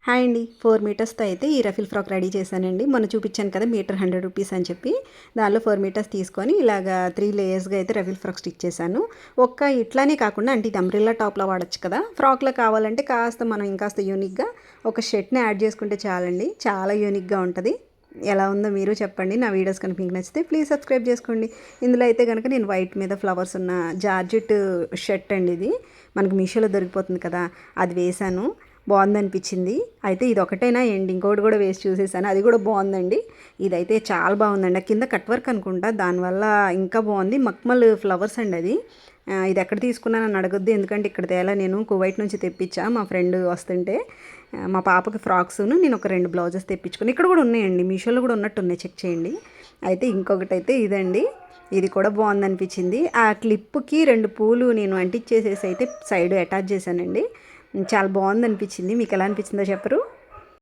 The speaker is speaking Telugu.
హాయ్ అండి. 4 మీటర్స్‌తో అయితే ఈ రఫిల్ ఫ్రాక్ రెడీ చేశానండి. మొన్న చూపించాను కదా మీటర్ 100 రూపీస్ అని చెప్పి. దానిలో 4 మీటర్స్ తీసుకొని ఇలాగా 3 లేయర్స్‌గా అయితే రఫిల్ ఫ్రాక్ స్టిచ్ చేశాను. ఇట్లానే కాకుండా అంటే ఇది అంబ్రెల్లా టాప్‌లా వాడొచ్చు కదా! ఫ్రాక్‌లా కావాలంటే మనం ఇంకాస్త యూనిక్‌గా ఒక షర్ట్‌ని యాడ్ చేసుకుంటే చాలండి. చాలా యూనిక్‌గా ఉంటది. ఎలా ఉందో మీరు చెప్పండి. నా వీడియోస్ కనుక మీకు నచ్చితే ప్లీజ్ సబ్స్క్రైబ్ చేసుకోండి. ఇందులో అయితే గనుక నేను వైట్ మీద ఫ్లవర్స్ ఉన్న జార్జెట్ షర్ట్ అండి ఇది. మనకు మీషోలో దొరికిపోతుంది కదా! అది వేశాను. బాగుందనిపించింది. అయితే ఇది ఒకటేనా ఏంటి ఇంకోటి కూడా వేసి చూసేసాను. అది కూడా బాగుందండి. ఇదైతే చాలా బాగుందండి. కింద కట్ వర్క్ అనుకుంటా, దానివల్ల ఇంకా బాగుంది. మక్మల్ ఫ్లవర్స్ అండి అది. ఇది ఎక్కడ తీసుకున్నానని అడగొద్దు, ఎందుకంటే ఇక్కడ తేలా నేను కువైట్ నుంచి తెప్పించా మా ఫ్రెండ్ వస్తుంటే. మా పాపకి ఫ్రాక్స్ను నేను ఒక 2 బ్లౌజెస్ తెప్పించుకుని ఇక్కడ కూడా ఉన్నాయండి, మీషోలో కూడా ఉన్నట్టున్నాయి, చెక్ చేయండి. అయితే ఇంకొకటి అయితే ఇదండి. ఇది కూడా బాగుందనిపించింది. ఆ క్లిప్కి 2 పూలు నేను అంటించేసేసి అయితే సైడ్ అటాచ్ చేశానండి. చాలా బాగుందనిపించింది. మీకు ఎలా అనిపించిందో చెప్పరు?